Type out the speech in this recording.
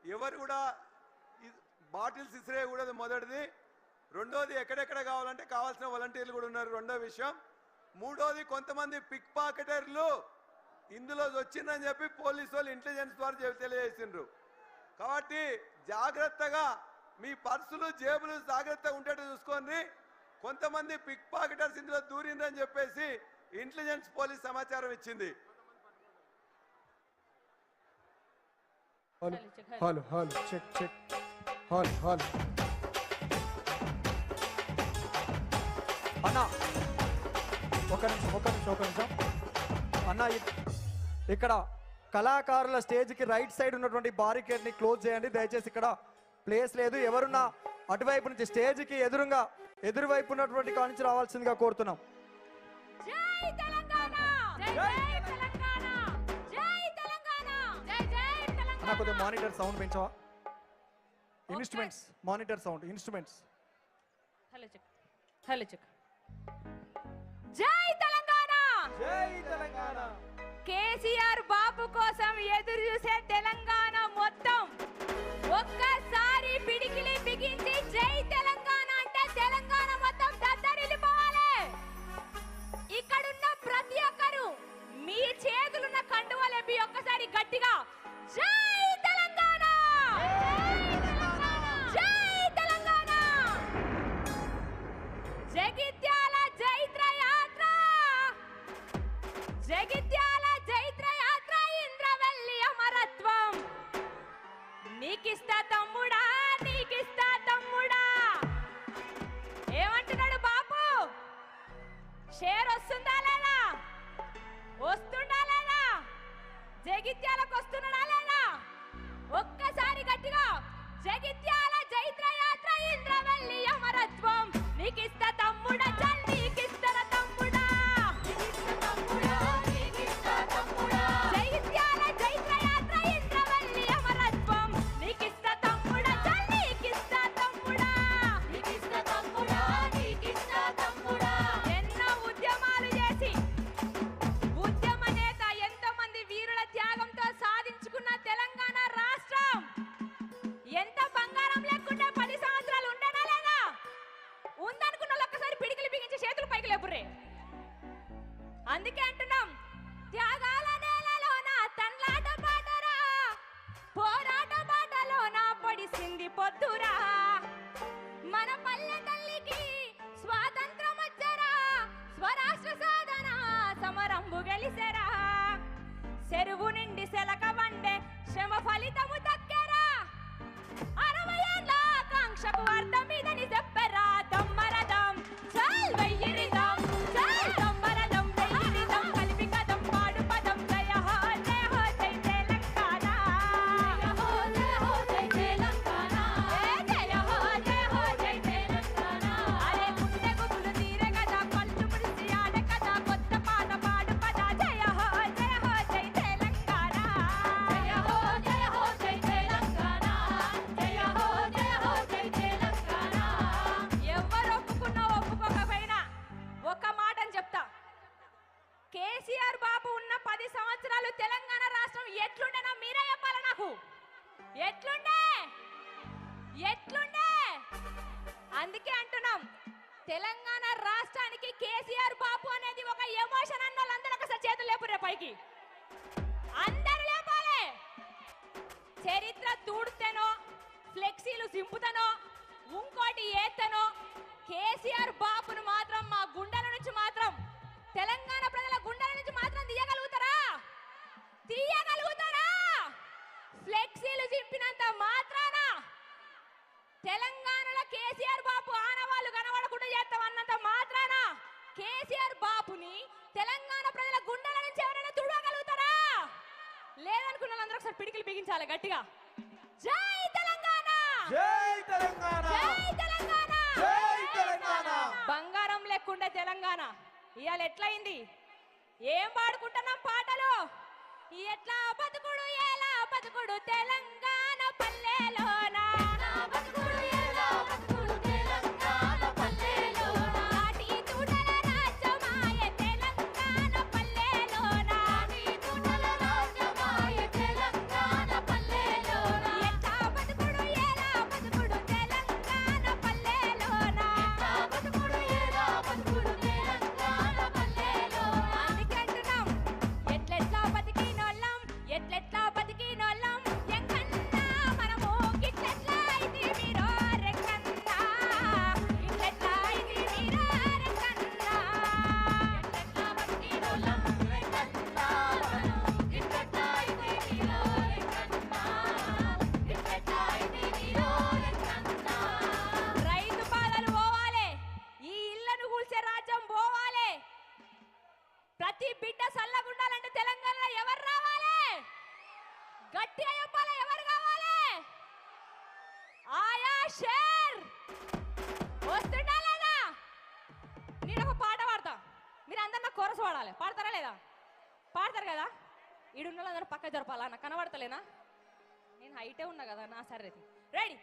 ఎవరు కూడా బాటిల్స్ ఇసిరేయకూడదు మొదటిది. రెండోది ఎక్కడెక్కడ కావాలంటే కావాల్సిన వాలంటీర్లు కూడా ఉన్నారు రెండో విషయం. మూడోది కొంతమంది పిక్ పాకెటర్లు ఇందులో వచ్చిందని చెప్పి పోలీసు వాళ్ళు ఇంటెలిజెన్స్ ద్వారా తెలియజేసిండ్రు. కాబట్టి జాగ్రత్తగా మీ పర్సులు జేబులు జాగ్రత్తగా ఉండేట్టు చూసుకోండి. కొంతమంది పిక్ పాకెటర్స్ ఇందులో దూరిందని చెప్పేసి ఇంటెలిజెన్స్ పోలీస్ సమాచారం ఇచ్చింది. Hello hello check check hello hello అన్న ఒక నిమిషం అన్న, ఇక్కడ కళాకారుల స్టేజ్కి రైట్ సైడ్ ఉన్నటువంటి బారికేడ్ని క్లోజ్ చేయండి దయచేసి. ఇక్కడ ప్లేస్ లేదు. ఎవరున్నా అటువైపు నుంచి స్టేజ్కి ఎదురువైపు ఉన్నటువంటి కాడి నుంచి రావాల్సిందిగా కోరుతున్నాం. అన్న కొద్దిగా మానిటర్ సౌండ్ పెంచవా? Instruments monitor sound instruments. Hello check. జై తెలంగాణ, జై తెలంగాణ. కేసీఆర్ బాబు కోసం ఎదురు చూసే తెలంగాణ మొత్తం ఒక్కసారి పిడికిలి బిగించి జై తెలంగాణ అంటే తెలంగాణ మొత్తం దద్దరిల్లిపోవాలి. ఇక్కడున్న ప్రతి ఒక్కరు మీ చేతులున్న కండువలేపి ఒక్కసారి గట్టిగా జై తెలంగాణ, జై తెలంగాణ. జగిత్యాల జైత్ర యాత్ర, జగిత్యాల జైత్ర యాత్ర, ఇంద్రవెల్లి అమరత్వం. నీకిస్తా తమ్ముడా, నీకిస్తా తమ్ముడా. ఏమంటున్నాడు బాపు? షేర్ వస్తుందా లేదా? వస్తుందా లేదా? జగిత్యాలకు వస్తున్నాడా లేదా? ఒక్కసారి గట్టిగా జగిత్యాల జైత్ర యాత్ర, ఇంద్రవెల్లి అమరత్వం. నీకిస్తా తమ్ముడా, చల్ నీకిస్తర తమ్ముడా. జగిత్యాల జైత్ర యాత్ర, ఇంద్రవెల్లి అమరత్వం. నీకిస్తా తమ్ముడా, చల్ నీకిస్తా తమ్ముడా. ఎన్నో ఉద్యమాలు చేసి ఉద్యమ నేత ఎంతో మంది వీరుల త్యాగంతో సాధించుకున్న తెలంగాణ రాష్ట్రం ఎంత బంగారం లేకుండా 10 సంవత్సరాలు ఉండనా లేదా? ఉందనుకున్న వాళ్ళు ఒక్కసారి పిడికిలి బిగించి చేతులు పైకి లేపుర్రే. అందుకే అంటున్నాం, త్యాగాల నేలలోన తన్లాట పాటరా, పోరాట బాటలోన పొడిసింది పొద్దురా. మన పల్లె తల్లికి స్వాతంత్రం వచ్చరా, స్వరాష్ట్ర సాధన సమరంబు గెలిసెరా. చెరువు నిండి సెలక వండే శ్రమ ఫలితము దక్కెరా. 60 ఏళ్ళ ఆకాంక్షకు అర్థం ఇదని చెప్పరా. దమ్మరదం చల్ వెయ్యిరిదం, చల్ దమ్మరదం వెయ్యిరిదం, కలిపి కదం పాడు పదం. జయ హో జయ హో జై తెలంగాణ, జయ హో జయ హో జై తెలంగాణ, జయ హో జయ హో జై తెలంగాణ. అరే గుండె గుబులు తీరే కదా, పళ్ళు ముడిసి ఆడే కదా, కొత్త పాట పాడు పద. జయ హో జయ హో జై తెలంగాణ, జయ హో జయ హో జై తెలంగాణ, జయ హో జయ హో జై తెలంగాణ. ఎవరు ఒప్పుకున్నా ఒప్పుకోకపోయినా ఒక మాటని చెప్తా, కేసీఆర్ బాబు ఉన్న 10 సంవత్సరాలు తెలంగాణ రాష్ట్రం ఎట్లుండేనా మీరే చెప్పాలి నాకు. ఎట్లుండే? అందుకే అంటున్నాం, తెలంగాణ రాష్ట్రానికి కేసీఆర్ బాబు అనేది ఒక ఎమోషన్ అన్న వాళ్ళందరూ ఒకసారి చేతులు లేపురే పైకి. అందరూ లేపాలి. చరిత్ర తూడుతేనో, ఫ్లెక్సీలు సింపుతనో, ఇంకోటి ఏతనో, కేసీఆర్ బాబును మాత్రం మా గుండెల నుంచి మాత్రం, తెలంగాణ ప్రజల గుండెల నుంచి మాత్రం తీయగలుగుతారా? ఫ్లెక్సీలు చింపినంత మాత్రాన తెలంగాణలో కేసీఆర్ బాబు ఆనవాళ్ళు కనబడకుండా చేస్తామన్నంత మాత్రాన కేసీఆర్ బాబుని తెలంగాణ ప్రజల గుండెల నుంచి ఎవరైనా తుడవగలుగుతారా? లేదనుకున్న వాళ్ళందరూ ఒకసారి పిడికిలు బిగించాలి గట్టిగా. జై తెలంగాణ, జై తెలంగాణ, జై తెలంగాణ, జై తెలంగాణ. బంగారం లేకుండే తెలంగాణ ఇవాళ ఎట్లయింది? ఏం పాడుకుంటున్నాం పాటలు? ఎట్లా బతుకుడు ఎలా బతుకుడు తెలంగాణ పల్లెలోన, బతుకుడు ఎలా బతుకుడు తెలంగాణ పల్లెలోన, నాటి తూటల రాజ్యమాయ తెలంగాణ పల్లెలోన, నాటి తూటల రాజ్యమాయ తెలంగాణ పల్లెలోన. ఎట్లా చూడాలి. పాడతారా లేదా? పాడతారు కదా. ఈడున్న వాళ్ళందరూ పక్క జరపాలా? నాకు కనబడతలేనా? నేను హైటే ఉన్నా కదా. నా సరే రెడీ.